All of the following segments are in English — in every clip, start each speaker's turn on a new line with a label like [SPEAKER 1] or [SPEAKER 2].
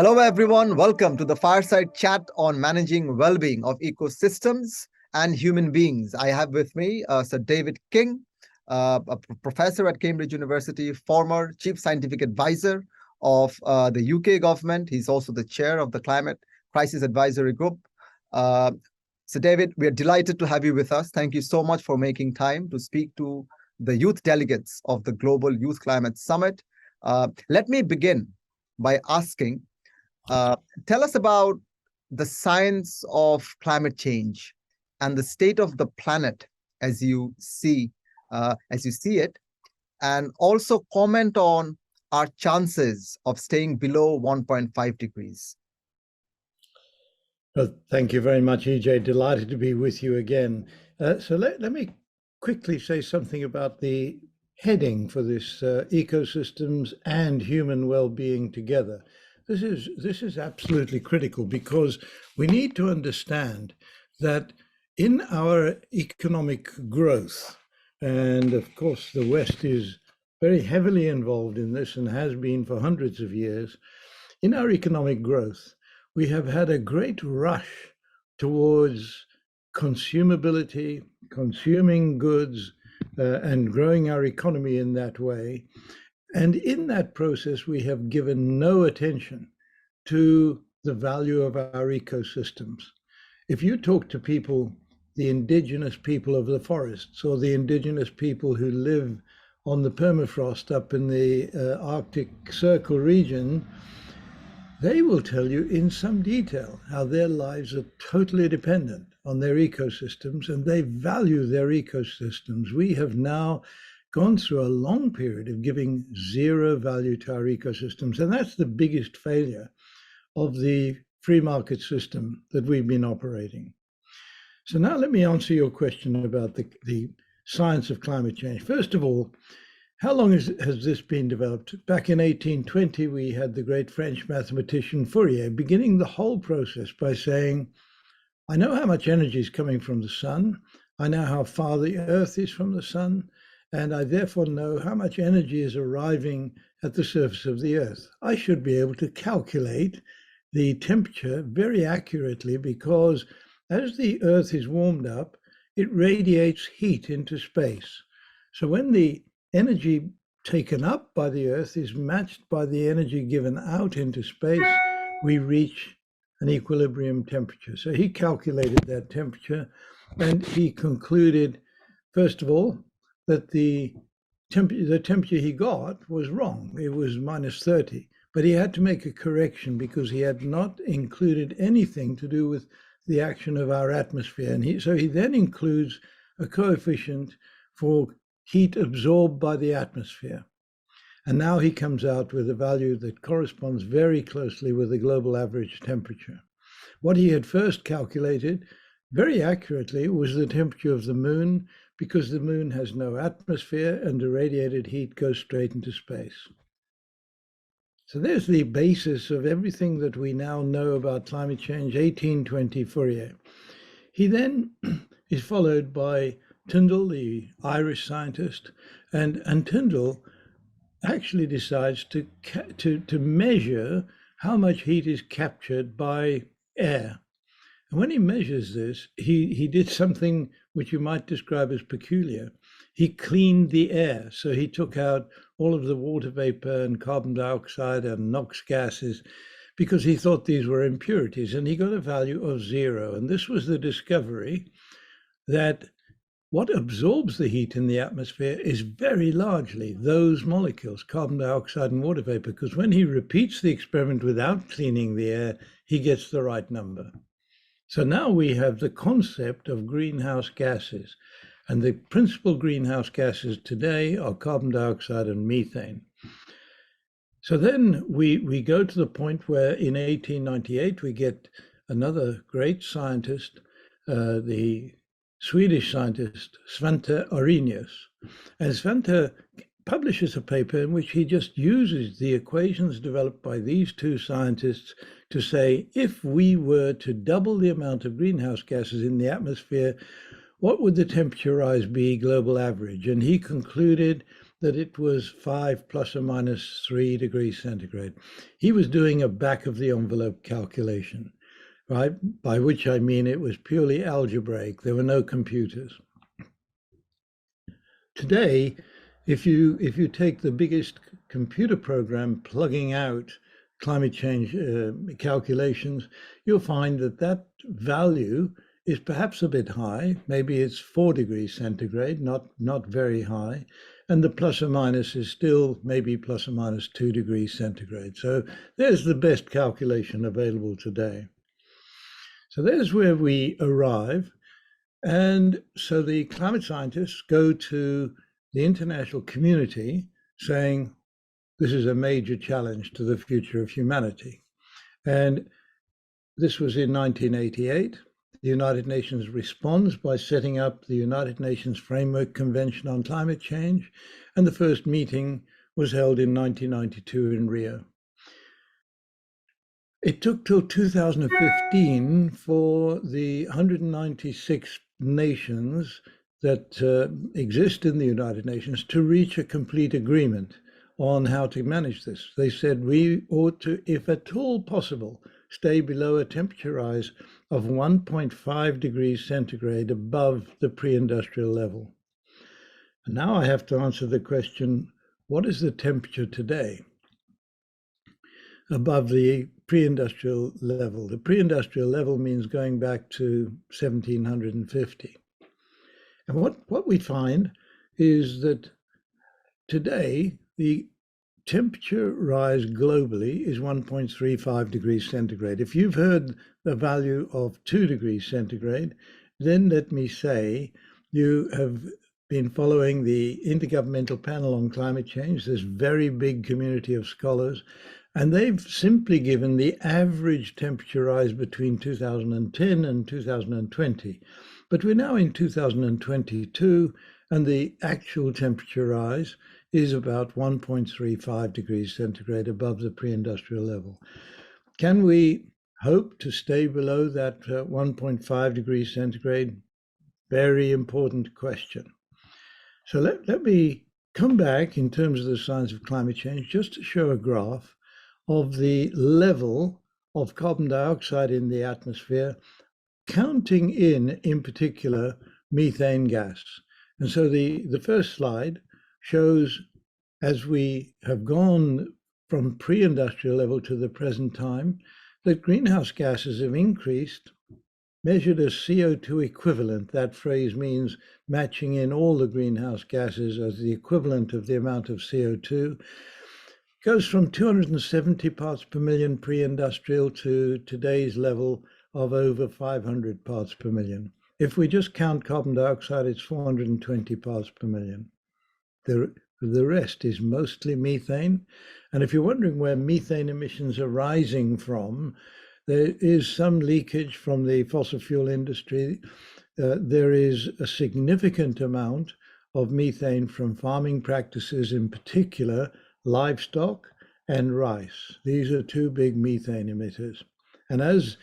[SPEAKER 1] Hello, everyone. Welcome to the Fireside chat on managing well-being of ecosystems and human beings. I have with me Sir David King, a professor at Cambridge University, former chief scientific advisor of the UK government. He's also the chair of the Climate Crisis Advisory Group. So David, we are delighted to have you with us. Thank you so much for making time to speak to the youth delegates of the Global Youth Climate Summit. Let me begin by asking, tell us about the science of climate change and the state of the planet as you see it, and also comment on our chances of staying below 1.5 degrees.
[SPEAKER 2] Well, thank you very much, EJ. Delighted to be with you again. So let me quickly say something about the heading for this ecosystems and human well-being together. This is absolutely critical because we need to understand that in our economic growth, and of course the West is very heavily involved in this and has been for hundreds of years, in our economic growth, we have had a great rush towards consumability, consuming goods, and growing our economy in that way. And in that process, we have given no attention to the value of our ecosystems. If you talk to people, the indigenous people of the forests, or the indigenous people who live on the permafrost up in the Arctic Circle region, they will tell you in some detail how their lives are totally dependent on their ecosystems, and they value their ecosystems. We have now gone through a long period of giving zero value to our ecosystems, and that's the biggest failure of the free market system that we've been operating. So now let me answer your question about the science of climate change. First of all, how long has this been developed? Back in 1820, we had the great French mathematician Fourier beginning the whole process by saying, I know how much energy is coming from the sun, I know how far the Earth is from the sun, and I therefore know how much energy is arriving at the surface of the Earth. I should be able to calculate the temperature very accurately because as the Earth is warmed up, it radiates heat into space. So when the energy taken up by the Earth is matched by the energy given out into space, we reach an equilibrium temperature. So he calculated that temperature, and he concluded, first of all, that the temperature he got was wrong. It was -30, but he had to make a correction because he had not included anything to do with the action of our atmosphere. And so he then includes a coefficient for heat absorbed by the atmosphere. And now he comes out with a value that corresponds very closely with the global average temperature. What he had first calculated very accurately was the temperature of the moon, because the moon has no atmosphere and the radiated heat goes straight into space. So there's the basis of everything that we now know about climate change, 1820 Fourier. He then is followed by Tyndall, the Irish scientist, and Tyndall actually decides to measure how much heat is captured by air. And when he measures this, he did something which you might describe as peculiar. He cleaned the air. So he took out all of the water vapor and carbon dioxide and NOx gases because he thought these were impurities, and he got a value of 0. And this was the discovery that what absorbs the heat in the atmosphere is very largely those molecules, carbon dioxide and water vapor, because when he repeats the experiment without cleaning the air, he gets the right number. So now we have the concept of greenhouse gases, and the principal greenhouse gases today are carbon dioxide and methane. So then we go to the point where in 1898 we get another great scientist, the Swedish scientist Svante Arrhenius. And Svante publishes a paper in which he just uses the equations developed by these two scientists to say, if we were to double the amount of greenhouse gases in the atmosphere, what would the temperature rise be global average? And he concluded that it was 5 plus or minus 3 degrees centigrade. He was doing a back of the envelope calculation, right? By which I mean it was purely algebraic. There were no computers. Today, if you take the biggest computer program plugging out climate change calculations, you'll find that that value is perhaps a bit high. Maybe it's 4 degrees centigrade, not very high. And the plus or minus is still maybe plus or minus 2 degrees centigrade. So there's the best calculation available today. So there's where we arrive. And so the climate scientists go to the international community saying, this is a major challenge to the future of humanity. And this was in 1988. The United Nations responds by setting up the United Nations Framework Convention on Climate Change, and the first meeting was held in 1992 in Rio. It took till 2015 for the 196 nations that exist in the United Nations to reach a complete agreement on how to manage this. They said we ought to, if at all possible, stay below a temperature rise of 1.5 degrees centigrade above the pre-industrial level. And now I have to answer the question, what is the temperature today above the pre-industrial level? The pre-industrial level means going back to 1750. And what we find is that today the temperature rise globally is 1.35 degrees centigrade. If you've heard the value of 2 degrees centigrade, then let me say you have been following the Intergovernmental Panel on Climate Change, this very big community of scholars, and they've simply given the average temperature rise between 2010 and 2020. But we're now in 2022, and the actual temperature rise is about 1.35 degrees centigrade above the pre-industrial level. Can we hope to stay below that 1.5 degrees centigrade? Very important question. So let me come back in terms of the science of climate change just to show a graph of the level of carbon dioxide in the atmosphere, counting in particular, methane gas. And so the first slide shows, as we have gone from pre-industrial level to the present time, that greenhouse gases have increased, measured as CO2 equivalent. That phrase means matching in all the greenhouse gases as the equivalent of the amount of CO2. Goes from 270 parts per million pre-industrial to today's level of over 500 parts per million. If we just count carbon dioxide, it's 420 parts per million. The rest is mostly methane. And if you're wondering where methane emissions are rising from, there is some leakage from the fossil fuel industry. There is a significant amount of methane from farming practices, in particular, livestock and rice. These are two big methane emitters. And as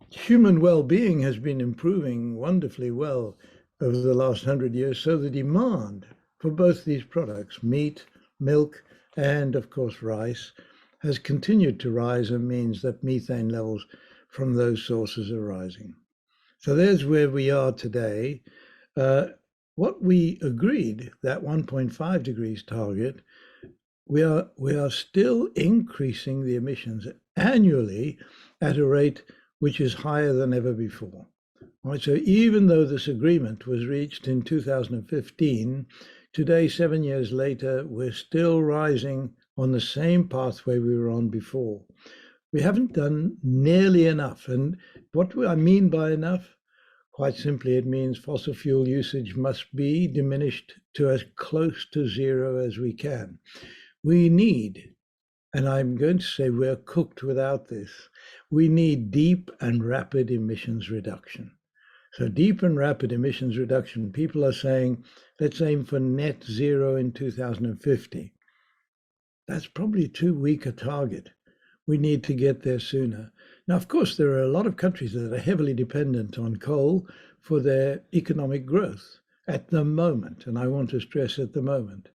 [SPEAKER 2] human well-being has been improving wonderfully well over the last 100 years, so the demand for both these products, meat, milk, and of course rice, has continued to rise, and means that methane levels from those sources are rising. So there's where we are today. What we agreed, that 1.5 degrees target, we are still increasing the emissions annually at a rate which is higher than ever before. Right, so even though this agreement was reached in 2015, today, 7 years later, we're still rising on the same pathway we were on before. We haven't done nearly enough. And what do I mean by enough? Quite simply, it means fossil fuel usage must be diminished to as close to zero as we can. We need, and I'm going to say we're cooked without this, we need deep and rapid emissions reduction. So deep and rapid emissions reduction, people are saying, let's aim for net zero in 2050. That's probably too weak a target. We need to get there sooner. Now, of course, there are a lot of countries that are heavily dependent on coal for their economic growth. at the moment, and I want to stress at the moment.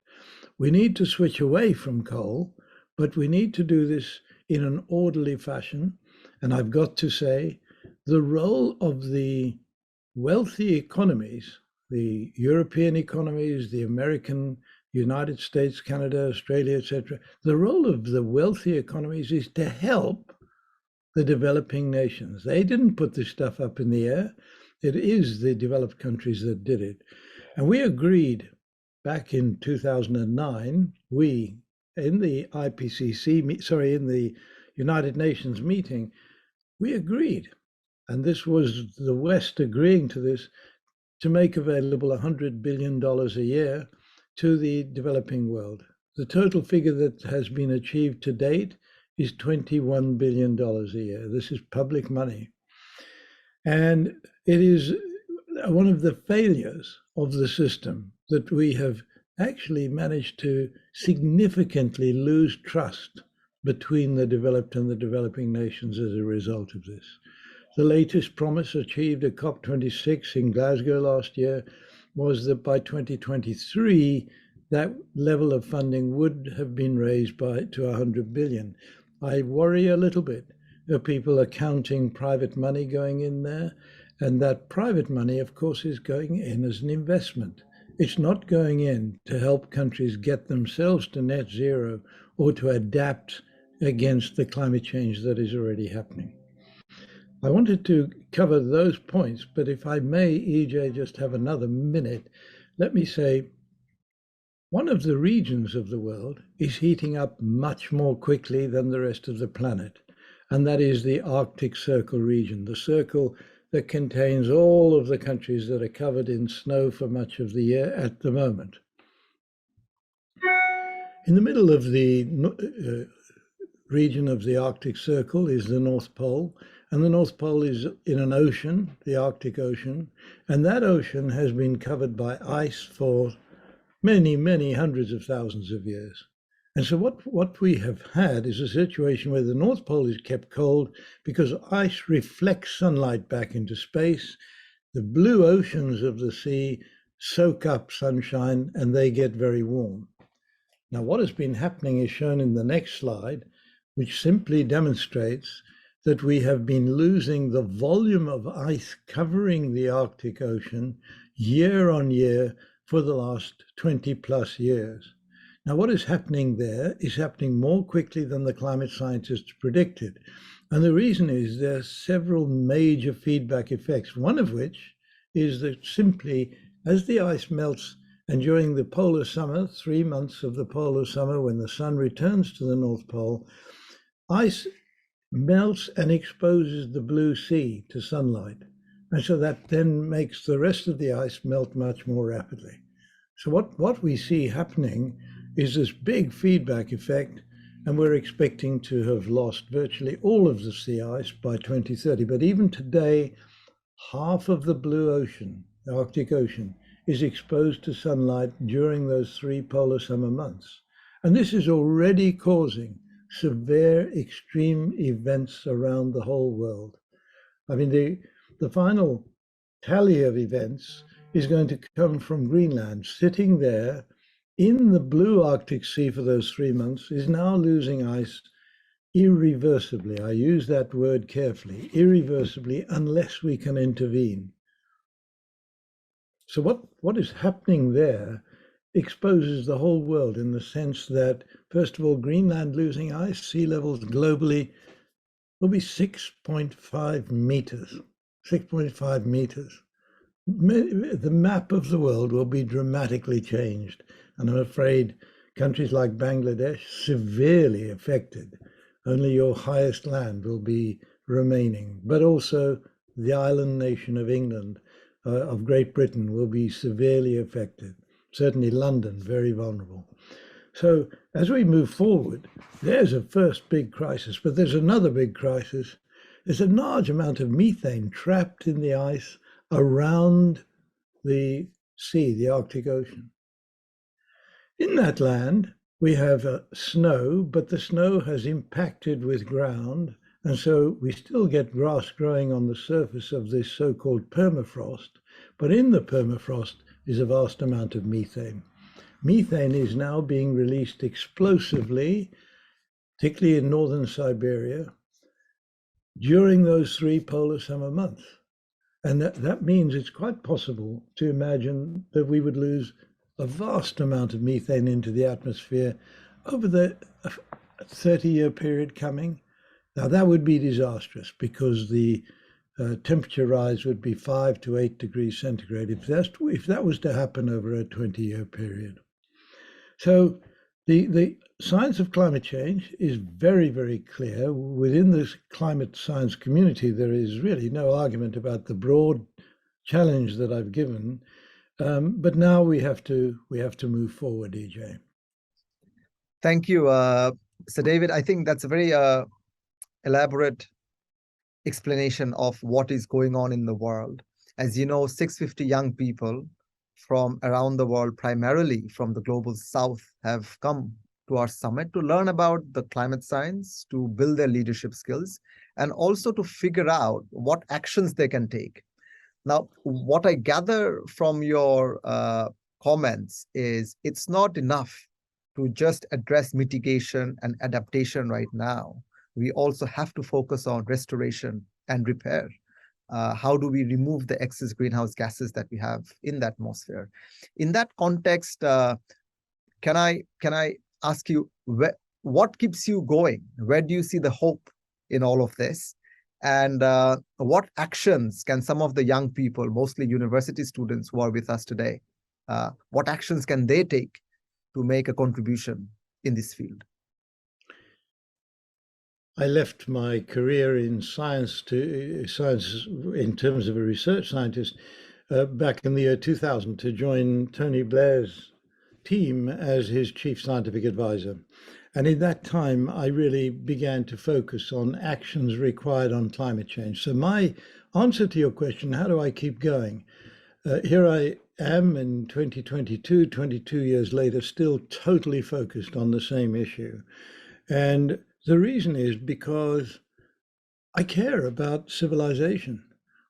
[SPEAKER 2] We need to switch away from coal, but we need to do this in an orderly fashion. And I've got to say, the role of the wealthy economies, the European economies, the American, United States, Canada, Australia, etc., the role of the wealthy economies is to help the developing nations. They didn't put this stuff up in the air. It is the developed countries that did it. And we agreed back in 2009, we, in the IPCC, in the United Nations meeting, we agreed, and this was the West agreeing to this, to make available $100 billion a year to the developing world. The total figure that has been achieved to date is $21 billion a year. This is public money. And it is one of the failures of the system that we have actually managed to significantly lose trust between the developed and the developing nations as a result of this. The latest promise achieved at COP26 in Glasgow last year was that by 2023, that level of funding would have been raised to 100 billion. I worry a little bit that people are counting private money going in there, and that private money, of course, is going in as an investment. It's not going in to help countries get themselves to net zero or to adapt against the climate change that is already happening. I wanted to cover those points, but if I may, EJ, just have another minute, let me say one of the regions of the world is heating up much more quickly than the rest of the planet, and that is the Arctic Circle region, the circle that contains all of the countries that are covered in snow for much of the year at the moment. In the middle of the region of the Arctic Circle is the North Pole, and the North Pole is in an ocean, the Arctic Ocean, and that ocean has been covered by ice for many, many hundreds of thousands of years. And so what we have had is a situation where the North Pole is kept cold because ice reflects sunlight back into space. The blue oceans of the sea soak up sunshine and they get very warm. Now, what has been happening is shown in the next slide, which simply demonstrates that we have been losing the volume of ice covering the Arctic Ocean year on year for the last 20 plus years. Now, what is happening there is happening more quickly than the climate scientists predicted. And the reason is there are several major feedback effects, one of which is that simply as the ice melts and during the polar summer, 3 months of the polar summer when the sun returns to the North Pole, ice melts and exposes the blue sea to sunlight. And so that then makes the rest of the ice melt much more rapidly. So what we see happening is this big feedback effect, and we're expecting to have lost virtually all of the sea ice by 2030. But even today, half of the blue ocean, the Arctic Ocean, is exposed to sunlight during those 3 polar summer months. And this is already causing severe extreme events around the whole world. I mean, the final tally of events is going to come from Greenland. Sitting there in the blue Arctic Sea for those 3 months is now losing ice irreversibly. I use that word carefully, irreversibly, unless we can intervene. So what is happening there exposes the whole world in the sense that, first of all, Greenland losing ice, sea levels globally will be 6.5 meters, 6.5 meters. The map of the world will be dramatically changed. And I'm afraid countries like Bangladesh, severely affected. Only your highest land will be remaining, but also the island nation of England, of Great Britain, will be severely affected. Certainly London, very vulnerable. So as we move forward, there's a first big crisis, but there's another big crisis. There's a large amount of methane trapped in the ice around the sea, the Arctic Ocean. In that land, we have snow, but the snow has impacted with ground, and so we still get grass growing on the surface of this so-called permafrost. But in the permafrost, is a vast amount of methane. Methane is now being released explosively, particularly in northern Siberia, during those 3 polar summer months. And that means it's quite possible to imagine that we would lose a vast amount of methane into the atmosphere over the 30-year period coming. Now, that would be disastrous because the temperature rise would be 5 to 8 degrees centigrade if that was to happen over a 20-year period. So the science of climate change is very, very clear. Within this climate science community, there is really no argument about the broad challenge that I've given. But now we have to move forward, EJ.
[SPEAKER 1] Thank you, Sir David. I think that's a very elaborate explanation of what is going on in the world. As you know, 650 young people from around the world, primarily from the global south, have come to our summit to learn about the climate science, to build their leadership skills, and also to figure out what actions they can take. Now, what I gather from your comments is it's not enough to just address mitigation and adaptation right now. We also have to focus on restoration and repair. How do we remove the excess greenhouse gases that we have in the atmosphere? In that context, can I ask you, what keeps you going? Where do you see the hope in all of this? And what actions can some of the young people, mostly university students who are with us today, what actions can they take to make a contribution in this field?
[SPEAKER 2] I left my career in science in terms of a research scientist back in the year 2000 to join Tony Blair's team as his chief scientific advisor. And in that time, I really began to focus on actions required on climate change. So my answer to your question, how do I keep going? Here I am in 2022, 22 years later, still totally focused on the same issue. And the reason is because I care about civilization.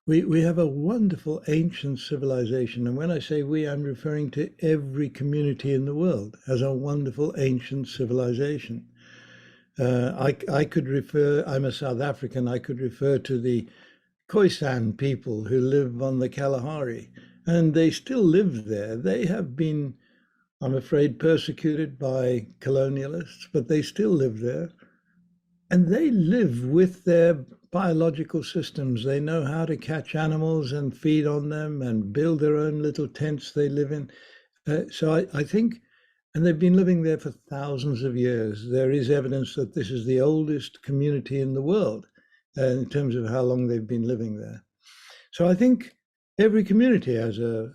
[SPEAKER 2] We have a wonderful ancient civilization. And when I say we, I'm referring to every community in the world has a wonderful ancient civilization. I could refer, I'm a South African, I could refer to the Khoisan people who live on the Kalahari, and they still live there. They have been, I'm afraid, persecuted by colonialists, but they still live there. And they live with their biological systems. They know how to catch animals and feed on them and build their own little tents they live in. So I think, and they've been living there for thousands of years. There is evidence that this is the oldest community in the world in terms of how long they've been living there. So I think every community has a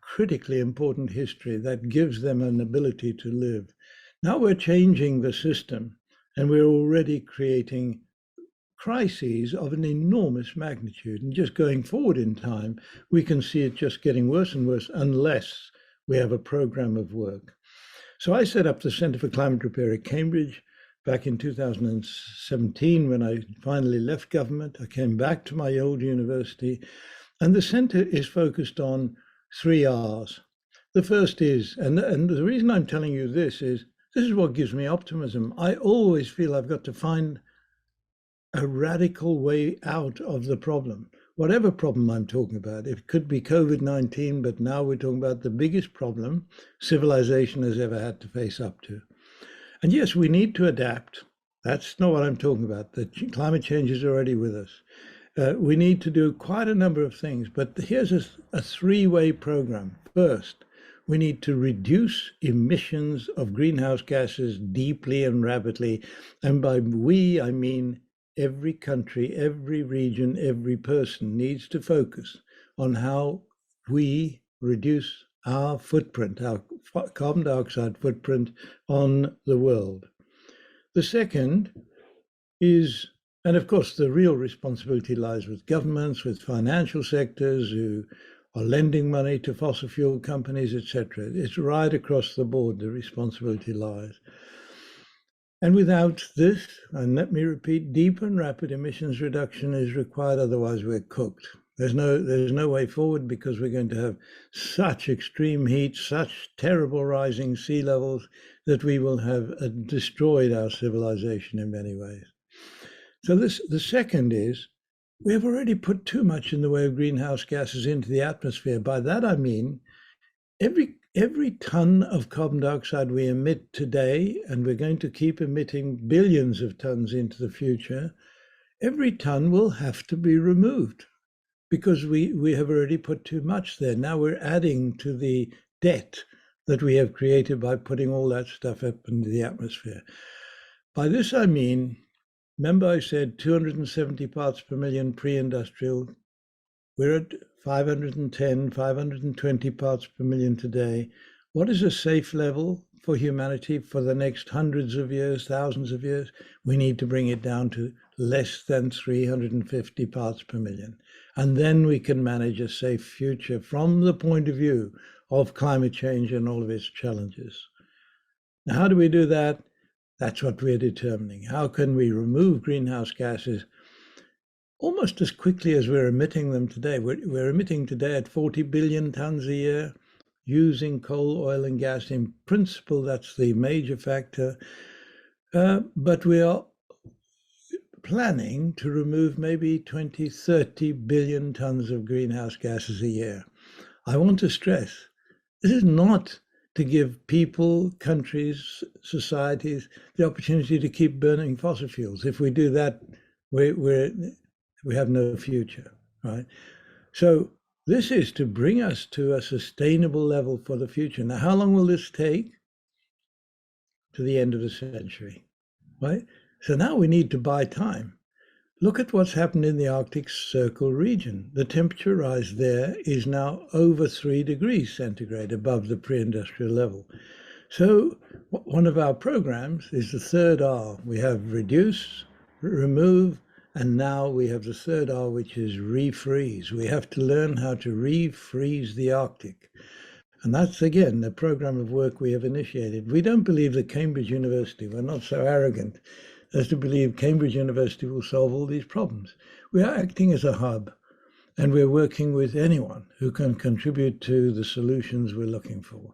[SPEAKER 2] critically important history that gives them an ability to live. Now we're changing the system, and we're already creating crises of an enormous magnitude. And just going forward in time, we can see it just getting worse and worse unless we have a program of work. So I set up the Centre for Climate Repair at Cambridge back in 2017 when I finally left government. I came back to my old university, and the centre is focused on 3 R's. The first is, and the reason I'm telling you this is what gives me optimism. I always feel I've got to find a radical way out of the problem, whatever problem I'm talking about. It could be COVID-19, but now we're talking about the biggest problem civilization has ever had to face up to. And yes, we need to adapt. That's not what I'm talking about. The climate change is already with us. We need to do quite a number of things, but here's a 3-way program. First, we need to reduce emissions of greenhouse gases deeply and rapidly. And by we, I mean every country, every region, every person needs to focus on how we reduce our footprint, our carbon dioxide footprint on the world. The second is, and of course, the real responsibility lies with governments, with financial sectors who are lending money to fossil fuel companies, etc. It's right across the board, the responsibility lies. And without this, and let me repeat, deep and rapid emissions reduction is required, otherwise we're cooked. There's no way forward because we're going to have such extreme heat, such terrible rising sea levels that we will have destroyed our civilization in many ways. So the second is we have already put too much in the way of greenhouse gases into the atmosphere. By that I mean every ton of carbon dioxide we emit today, and we're going to keep emitting billions of tons into the future, every ton will have to be removed because we have already put too much there. Now we're adding to the debt that we have created by putting all that stuff up into the atmosphere. By this I mean, remember I said 270 parts per million pre-industrial. We're at 510, 520 parts per million today. What is a safe level for humanity for the next hundreds of years, thousands of years? We need to bring it down to less than 350 parts per million. And then we can manage a safe future from the point of view of climate change and all of its challenges. Now, how do we do that? That's what we're determining. How can we remove greenhouse gases almost as quickly as we're emitting them today? We're emitting today at 40 billion tons a year using coal, oil, and gas. In principle, that's the major factor. But we are planning to remove maybe 20, 30 billion tons of greenhouse gases a year. I want to stress, this is not to give people, countries, societies the opportunity to keep burning fossil fuels. If we do that, we have no future, right? So this is to bring us to a sustainable level for the future. Now, how long will this take? To the end of the century, right? So now we need to buy time. Look at what's happened in the Arctic Circle region. The temperature rise there is now over 3 degrees centigrade above the pre-industrial level. So one of our programs is the third R. We have reduce, remove, and now we have the third R, which is refreeze. We have to learn how to refreeze the Arctic. And that's, again, the program of work we have initiated. We don't believe that Cambridge University, we're not so arrogant as to believe Cambridge University will solve all these problems. We are acting as a hub, and we're working with anyone who can contribute to the solutions we're looking for.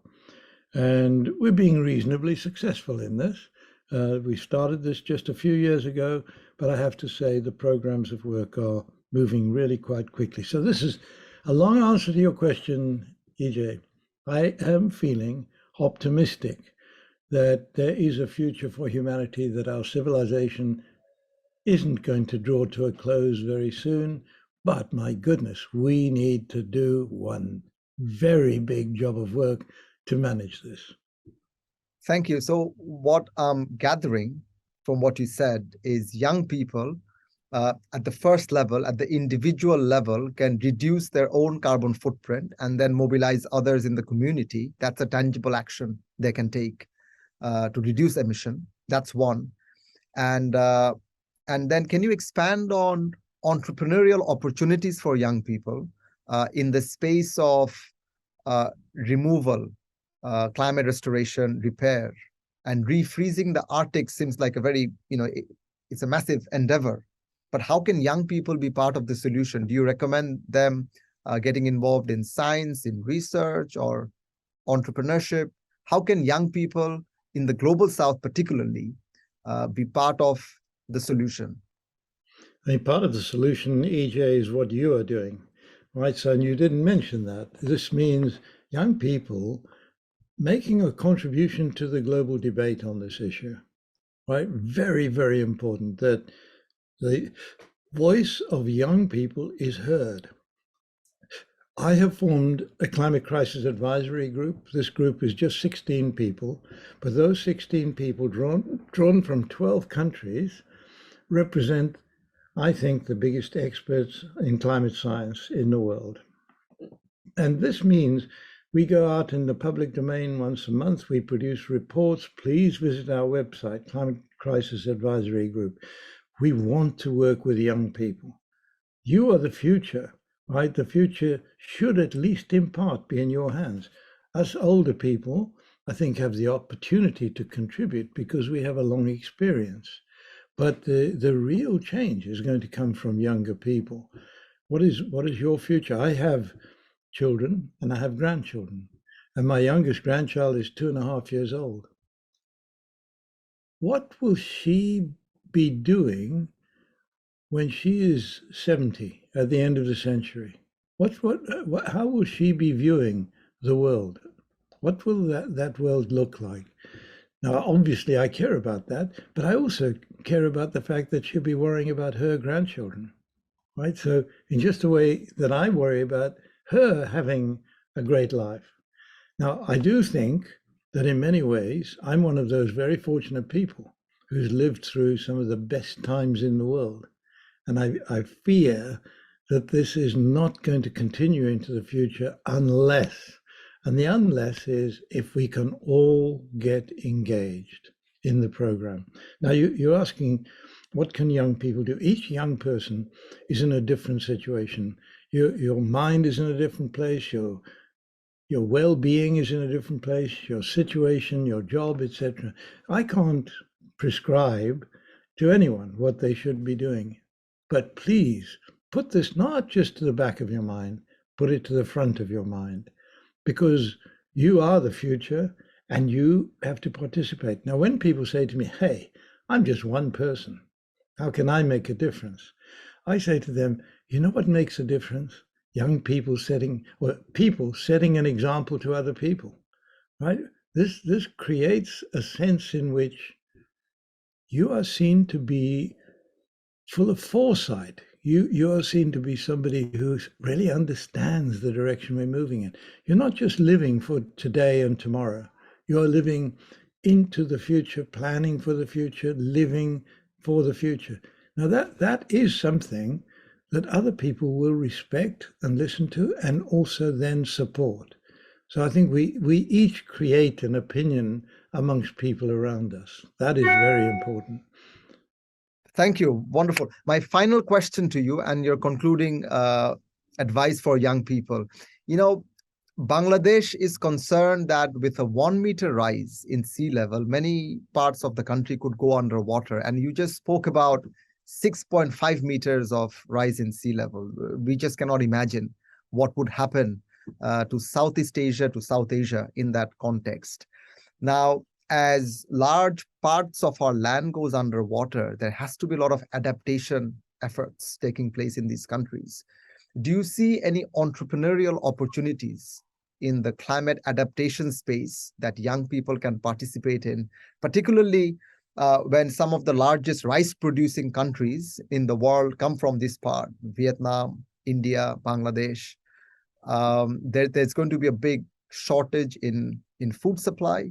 [SPEAKER 2] And we're being reasonably successful in this. We started this just a few years ago, but I have to say the programs of work are moving really quite quickly. So this is a long answer to your question, EJ. I am feeling optimistic that there is a future for humanity, that our civilization isn't going to draw to a close very soon. But my goodness, we need to do one very big job of work to manage this.
[SPEAKER 1] Thank you. So what I'm gathering from what you said is young people at the first level, at the individual level, can reduce their own carbon footprint and then mobilize others in the community. That's a tangible action they can take to reduce emission. That's one. And then can you expand on entrepreneurial opportunities for young people in the space of removal, climate restoration, repair, and refreezing the Arctic seems like a very, it's a massive endeavor. But how can young people be part of the solution? Do you recommend them getting involved in science, in research, or entrepreneurship? How can young people in the global South particularly be part of the solution?
[SPEAKER 2] I think part of the solution, EJ, is what you are doing, right? So, and you didn't mention that. This means young people making a contribution to the global debate on this issue, right? Very, very important that the voice of young people is heard. I have formed a climate crisis advisory group. This group is just 16 people, but those 16 people drawn from 12 countries represent, I think, the biggest experts in climate science in the world. And this means we go out in the public domain once a month. We produce reports. Please visit our website, Climate Crisis Advisory Group. We want to work with young people. You are the future, right? The future should, at least in part, be in your hands. Us older people, I think, have the opportunity to contribute because we have a long experience. But the real change is going to come from younger people. What is your future? I have children and I have grandchildren, and my youngest grandchild is 2.5 years old. What will she be doing when she is 70 at the end of the century? How will she be viewing the world? What will that world look like? Now, obviously, I care about that, but I also care about the fact that she'll be worrying about her grandchildren, right? So, in just a way that I worry about her having a great life. Now, I do think that in many ways, I'm one of those very fortunate people who's lived through some of the best times in the world. And I fear that this is not going to continue into the future unless, and the unless is if we can all get engaged in the program. Now, you're asking, what can young people do? Each young person is in a different situation. Your mind is in a different place. Your well-being is in a different place. Your situation, your job, etc. I can't prescribe to anyone what they should be doing. But please put this not just to the back of your mind, put it to the front of your mind, because you are the future and you have to participate. Now, when people say to me, hey, I'm just one person, how can I make a difference? I say to them, you know what makes a difference? Young people setting an example to other people, right? This creates a sense in which you are seen to be full of foresight. You are seen to be somebody who really understands the direction we're moving in. You're not just living for today and tomorrow. You're living into the future, planning for the future, living for the future. Now that is something that other people will respect and listen to and also then support. So I think we each create an opinion amongst people around us. That is very important.
[SPEAKER 1] Thank you. Wonderful. My final question to you and your concluding advice for young people. You know, Bangladesh is concerned that with a 1 meter rise in sea level, many parts of the country could go underwater. And you just spoke about 6.5 meters of rise in sea level. We just cannot imagine what would happen to Southeast Asia, to South Asia in that context. Now, as large parts of our land goes underwater, there has to be a lot of adaptation efforts taking place in these countries. Do you see any entrepreneurial opportunities in the climate adaptation space that young people can participate in, particularly when some of the largest rice producing countries in the world come from this part, Vietnam, India, Bangladesh? There's going to be a big shortage in food supply.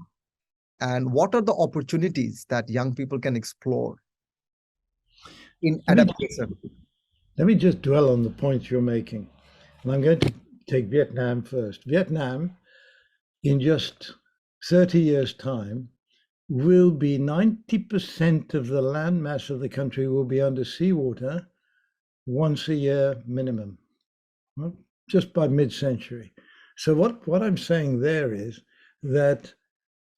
[SPEAKER 1] And what are the opportunities that young people can explore in
[SPEAKER 2] Let me,
[SPEAKER 1] adaptation?
[SPEAKER 2] let me just dwell on the points you're making. And I'm going to take Vietnam first. Vietnam, in just 30 years' time, will be 90% of the land mass of the country will be under seawater once a year minimum, well, just by mid-century. So what I'm saying there is that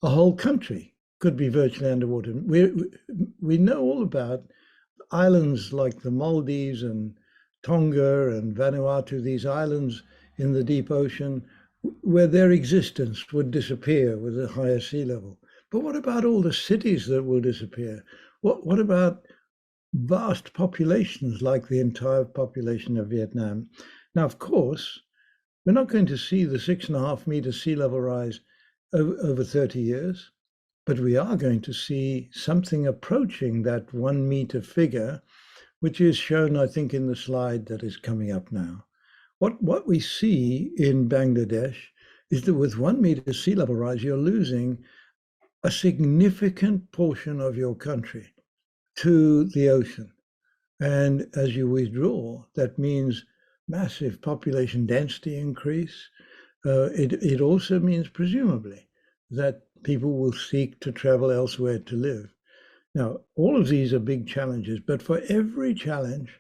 [SPEAKER 2] a whole country could be virtually underwater. We know all about islands like the Maldives and Tonga and Vanuatu, these islands in the deep ocean, where their existence would disappear with a higher sea level. But what about all the cities that will disappear? What about vast populations like the entire population of Vietnam? Now, of course, we're not going to see the 6.5 meter sea level rise over 30 years, but we are going to see something approaching that 1 meter figure, which is shown, I think, in the slide that is coming up now. What we see in Bangladesh is that with 1 meter sea level rise, you're losing a significant portion of your country to the ocean. And as you withdraw, that means massive population density increase. It also means, presumably, that people will seek to travel elsewhere to live. Now, all of these are big challenges, but for every challenge,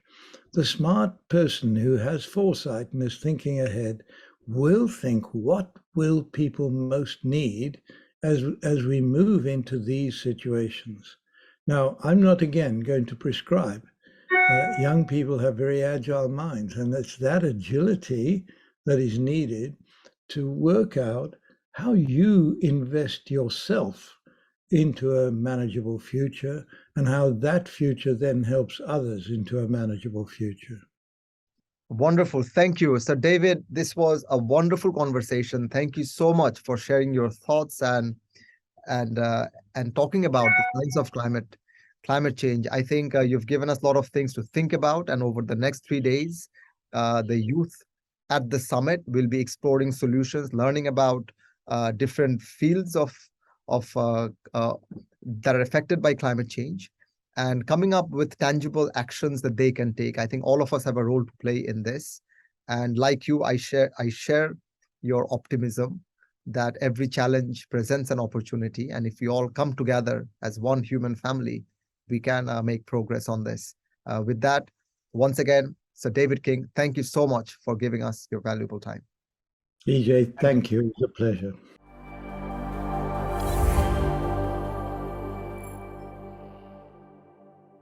[SPEAKER 2] the smart person who has foresight and is thinking ahead will think, what will people most need as we move into these situations? Now, I'm not, again, going to prescribe, young people have very agile minds, and it's that agility that is needed to work out how you invest yourself into a manageable future and how that future then helps others into a manageable future.
[SPEAKER 1] Wonderful. Thank you. So, David, this was a wonderful conversation. Thank you so much for sharing your thoughts and talking about the science of climate change. I think you've given us a lot of things to think about, and over the next 3 days, the youth at the summit will be exploring solutions, learning about different fields of that are affected by climate change, and coming up with tangible actions that they can take. I think all of us have a role to play in this, and like you, I share your optimism that every challenge presents an opportunity. And if we all come together as one human family, we can make progress on this. With that, once again, Sir David King, thank you so much for giving us your valuable time.
[SPEAKER 2] EJ, thank you. It was a pleasure.